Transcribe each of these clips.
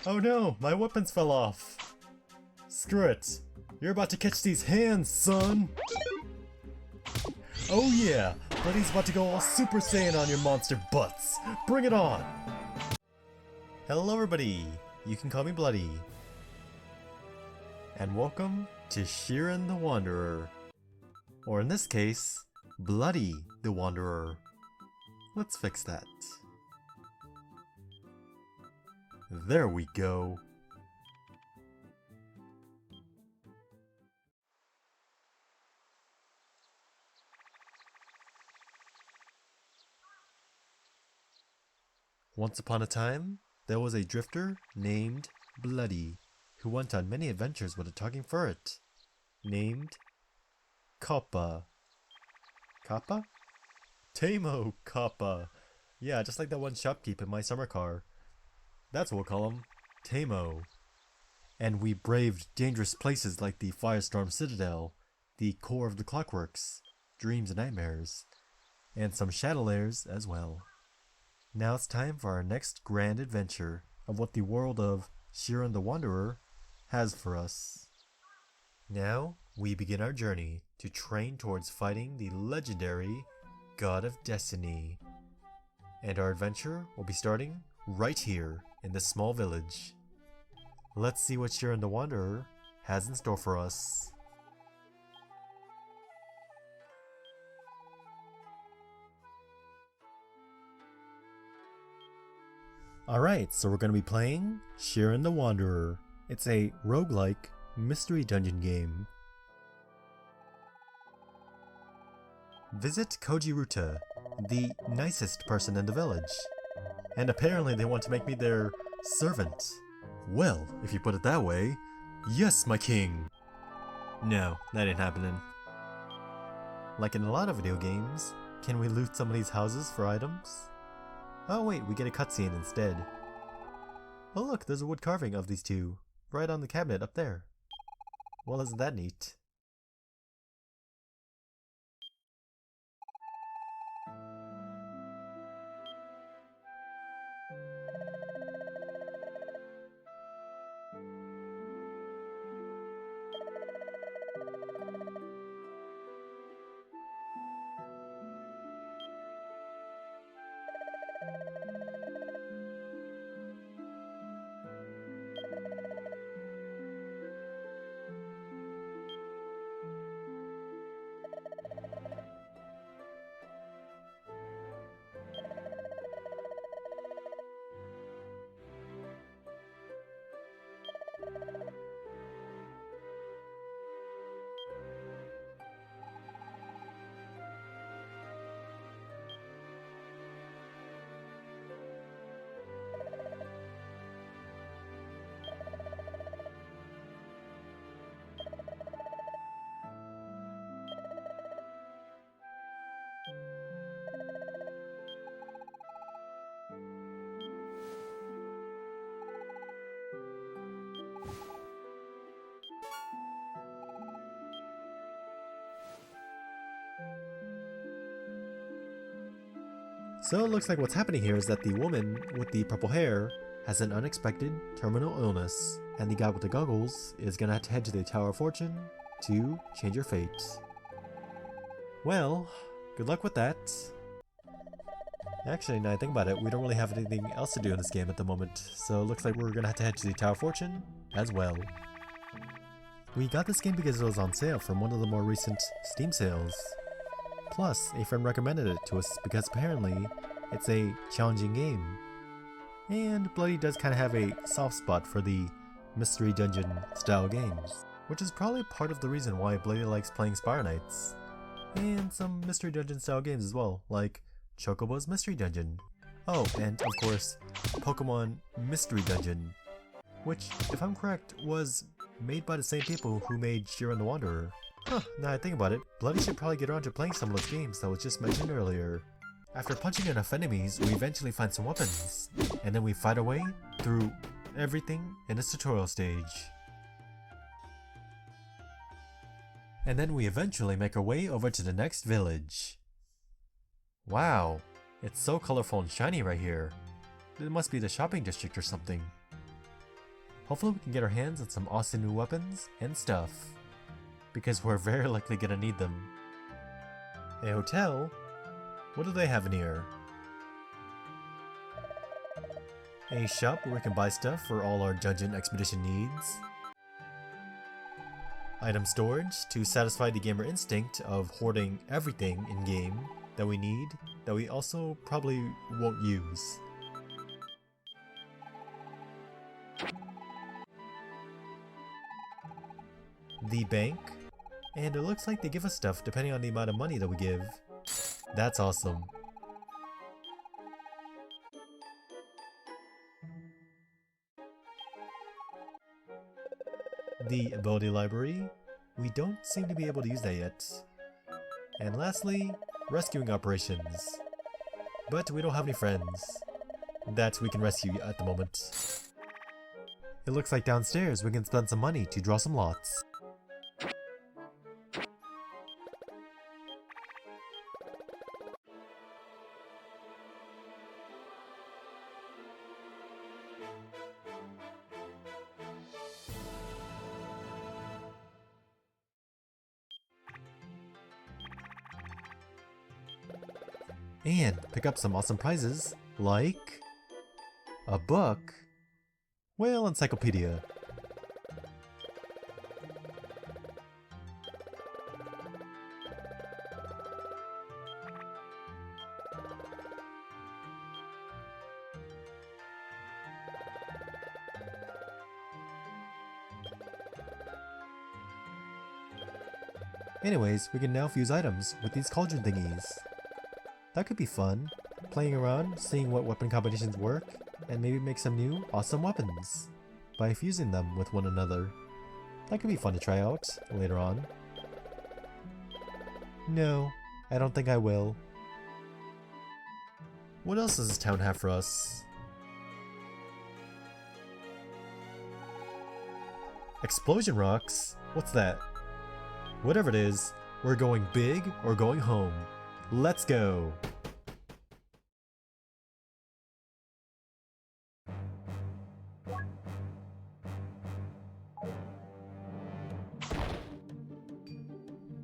Oh no, my weapons fell off. Screw it. You're about to catch these hands, son. Oh yeah, Bloody's about to go all Super Saiyan on your monster butts. Bring it on. Hello everybody, you can call me Bloody. And welcome to Shiren the Wanderer. Or in this case, Bloody the Wanderer. Let's fix that. There we go. Once upon a time, there was a drifter named Bloody, who went on many adventures with a talking ferret, named Kappa. Kappa? Tamo Kappa. Yeah, just like that one shopkeep in my summer car. That's what we'll call him, Tamo. And we braved dangerous places like the Firestorm Citadel, the core of the Clockworks, Dreams and Nightmares, and some Shadow Lairs as well. Now it's time for our next grand adventure of what the world of Shiren the Wanderer has for us. Now we begin our journey to train towards fighting the legendary God of Destiny. And our adventure will be starting right here in this small village. Let's see what Shiren the Wanderer has in store for us. Alright, so we're going to be playing Shiren the Wanderer. It's a roguelike mystery dungeon game. Visit Kojiruta, the nicest person in the village. And apparently they want to make me their servant. Well, if you put it that way, yes, my king! No, that ain't happening. Like in a lot of video games, can we loot somebody's houses for items? Oh wait, we get a cutscene instead. Oh look, there's a wood carving of these two, right on the cabinet up there. Well, isn't that neat? So it looks like what's happening here is that the woman with the purple hair has an unexpected terminal illness, and the guy with the goggles is gonna have to head to the Tower of Fortune to change her fate. Well, good luck with that. Actually, now I think about it, we don't really have anything else to do in this game at the moment, so it looks like we're gonna have to head to the Tower of Fortune as well. We got this game because it was on sale from one of the more recent Steam sales. Plus, a friend recommended it to us because apparently it's a challenging game. And Bloody does kind of have a soft spot for the mystery dungeon style games, which is probably part of the reason why Bloody likes playing Spire Knights. And some mystery dungeon style games as well, like Chocobo's Mystery Dungeon. Oh, and of course, Pokemon Mystery Dungeon, which, if I'm correct, was made by the same people who made Shiren the Wanderer. Huh, now I think about it, Bloody should probably get around to playing some of those games that was just mentioned earlier. After punching enough enemies, we eventually find some weapons, and then we fight our way through everything in this tutorial stage. And then we eventually make our way over to the next village. Wow, it's so colorful and shiny right here. It must be the shopping district or something. Hopefully we can get our hands on some awesome new weapons and stuff, because we're very likely gonna need them. A hotel? What do they have in here? A shop where we can buy stuff for all our dungeon expedition needs. Item storage to satisfy the gamer instinct of hoarding everything in-game that we need, that we also probably won't use. The bank, and it looks like they give us stuff depending on the amount of money that we give. That's awesome. The ability library, we don't seem to be able to use that yet. And lastly, rescuing operations. But we don't have any friends that we can rescue at the moment. It looks like downstairs we can spend some money to draw some lots. And pick up some awesome prizes, like a book, well, encyclopedia. Anyways, we can now fuse items with these cauldron thingies. That could be fun, playing around, seeing what weapon combinations work, and maybe make some new, awesome weapons by fusing them with one another. That could be fun to try out later on. No, I don't think I will. What else does this town have for us? Explosion rocks? What's that? Whatever it is, we're going big or going home. Let's go!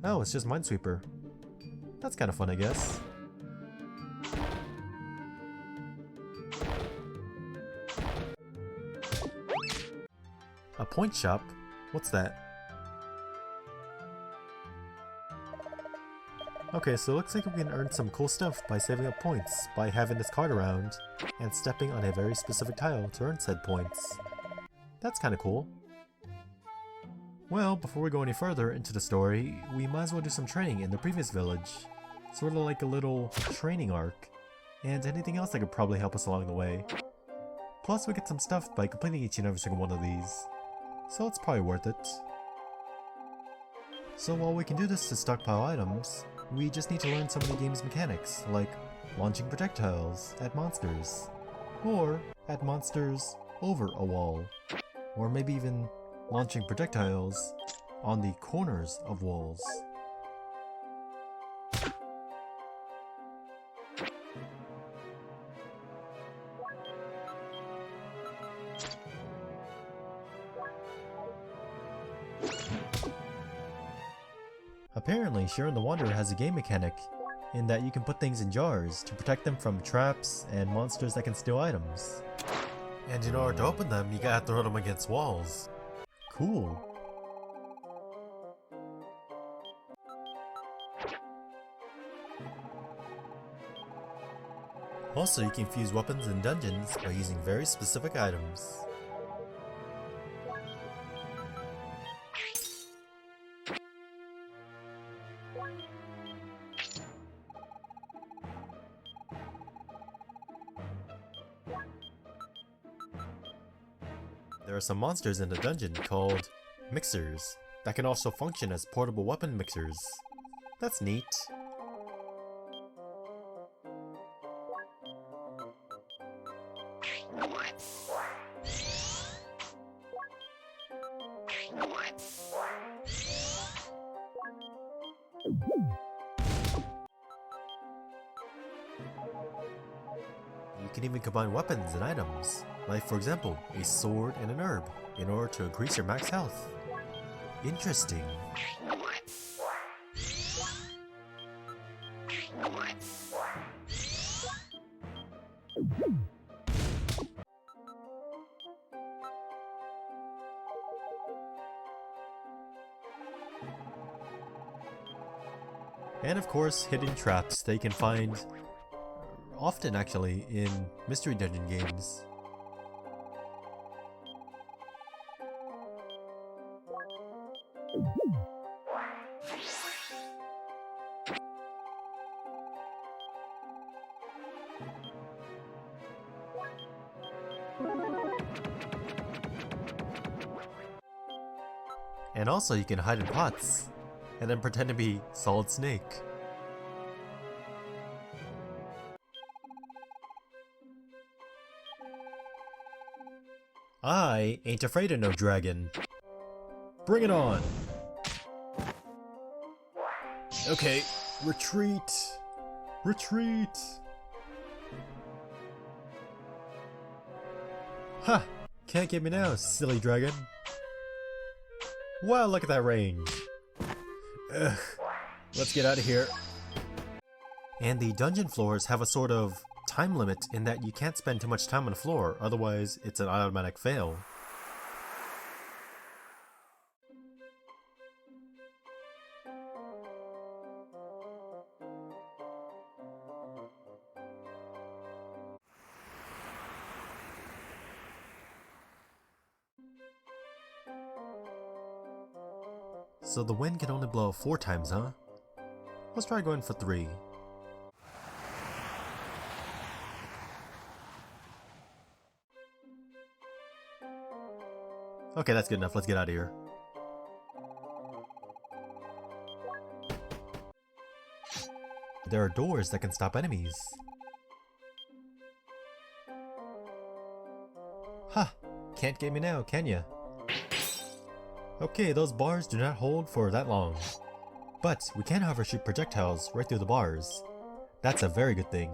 Oh, it's just Minesweeper. That's kind of fun, I guess. A point shop? What's that? Okay, so it looks like we can earn some cool stuff by saving up points by having this card around and stepping on a very specific tile to earn said points. That's kinda cool. Well, before we go any further into the story, we might as well do some training in the previous village. Sort of like a little training arc, and anything else that could probably help us along the way. Plus we get some stuff by completing each and every single one of these, so it's probably worth it. So while we can do this to stockpile items, we just need to learn some of the game's mechanics, like launching projectiles at monsters, or at monsters over a wall, or maybe even launching projectiles on the corners of walls. Apparently, Shiren the Wanderer has a game mechanic in that you can put things in jars to protect them from traps and monsters that can steal items. And in order to open them, you gotta throw them against walls. Cool. Also, you can fuse weapons in dungeons by using very specific items. There are some monsters in the dungeon called mixers that can also function as portable weapon mixers. That's neat. You can even combine weapons and items. Like for example, a sword and an herb, in order to increase your max health. Interesting. And of course, hidden traps that you can find often actually in mystery dungeon games. And also you can hide in pots, and then pretend to be Solid Snake. I ain't afraid of no dragon. Bring it on! Okay, retreat! Retreat! Ha! Can't get me now, silly dragon. Wow, look at that range. Ugh. Let's get out of here. And the dungeon floors have a sort of time limit in that you can't spend too much time on the floor, otherwise it's an automatic fail. So the wind can only blow 4 times, huh? Let's try going for 3. Okay, that's good enough. Let's get out of here. There are doors that can stop enemies. Ha! Can't get me now, can ya? Okay, those bars do not hold for that long. But we can however shoot projectiles right through the bars. That's a very good thing.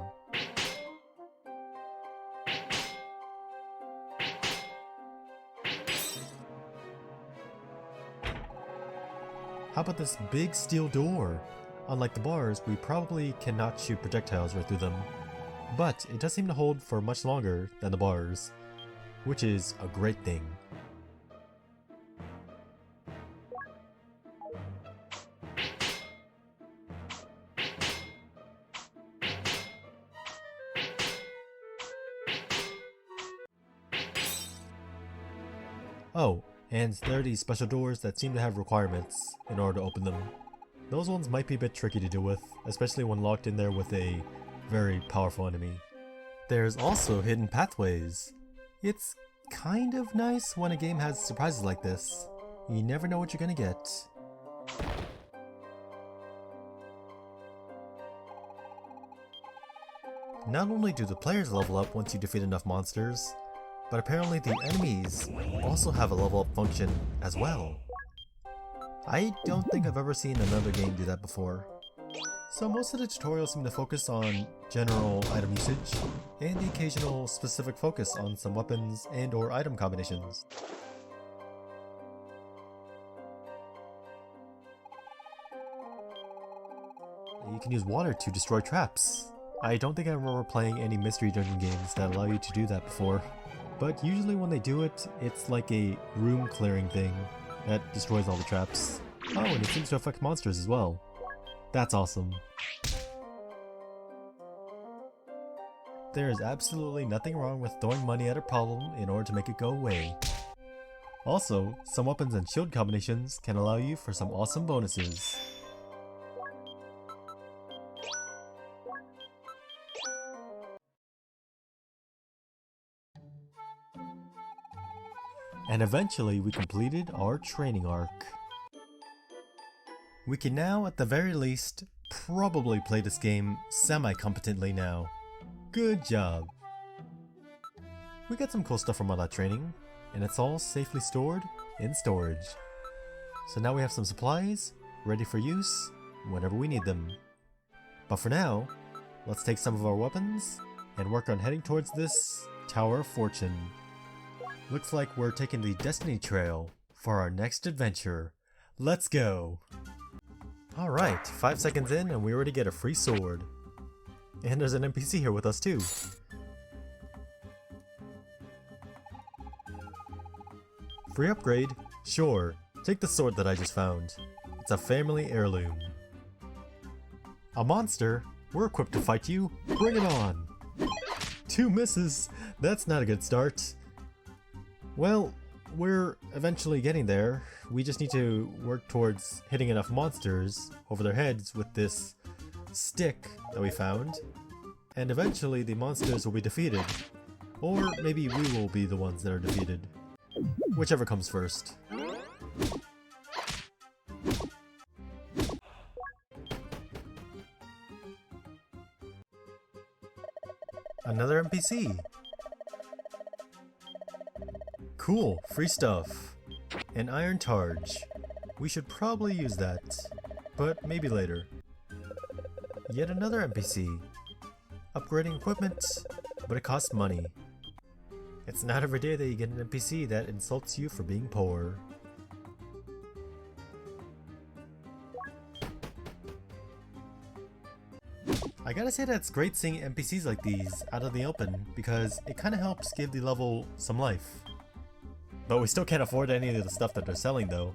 How about this big steel door? Unlike the bars, we probably cannot shoot projectiles right through them. But it does seem to hold for much longer than the bars, which is a great thing. Oh, and there are these special doors that seem to have requirements in order to open them. Those ones might be a bit tricky to deal with, especially when locked in there with a very powerful enemy. There's also hidden pathways. It's kind of nice when a game has surprises like this. You never know what you're gonna get. Not only do the players level up once you defeat enough monsters, but apparently the enemies also have a level up function as well. I don't think I've ever seen another game do that before. So most of the tutorials seem to focus on general item usage, and the occasional specific focus on some weapons and or item combinations. You can use water to destroy traps. I don't think I remember playing any mystery dungeon games that allow you to do that before. But usually when they do it, it's like a room clearing thing that destroys all the traps. Oh, and it seems to affect monsters as well. That's awesome. There is absolutely nothing wrong with throwing money at a problem in order to make it go away. Also, some weapons and shield combinations can allow you for some awesome bonuses. And eventually we completed our training arc. We can now, at the very least, probably play this game semi-competently now. Good job! We got some cool stuff from all that training, and it's all safely stored in storage. So now we have some supplies, ready for use whenever we need them. But for now, let's take some of our weapons and work on heading towards this Tower of Fortune. Looks like we're taking the Destiny Trail for our next adventure. Let's go! Alright, 5 seconds in and we already get a free sword. And there's an NPC here with us too. Free upgrade? Sure. Take the sword that I just found. It's a family heirloom. A monster? We're equipped to fight you. Bring it on! 2 misses! That's not a good start. Well, we're eventually getting there. We just need to work towards hitting enough monsters over their heads with this stick that we found. And eventually the monsters will be defeated. Or maybe we will be the ones that are defeated. Whichever comes first. Another NPC! Cool, free stuff. An iron targe. We should probably use that, but maybe later. Yet another NPC. Upgrading equipment, but it costs money. It's not every day that you get an NPC that insults you for being poor. I gotta say that it's great seeing NPCs like these out of the open because it kinda helps give the level some life. But we still can't afford any of the stuff that they're selling though.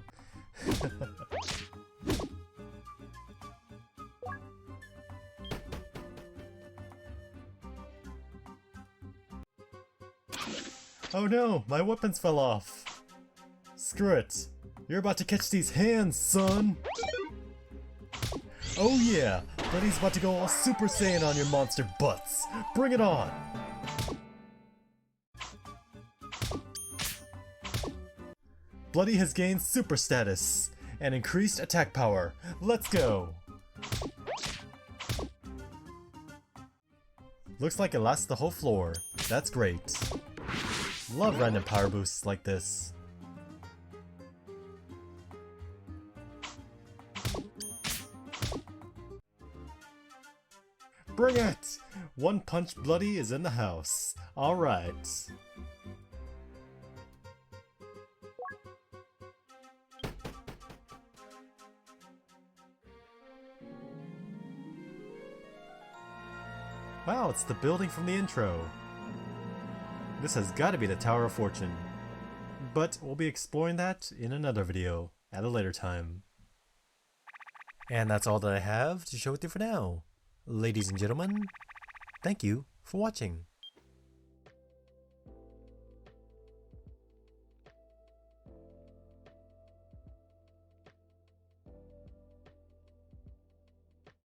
Oh no, my weapons fell off. Screw it. You're about to catch these hands, son. Oh yeah, Bloody's about to go all Super Saiyan on your monster butts. Bring it on. Bloody has gained super status and increased attack power. Let's go. Looks like it lasts the whole floor. That's great. Love random power boosts like this. Bring it! One Punch Bloody is in the house. Alright. Wow, it's the building from the intro. This has got to be the Tower of Fortune. But we'll be exploring that in another video at a later time. And that's all that I have to show with you for now. Ladies and gentlemen, thank you for watching.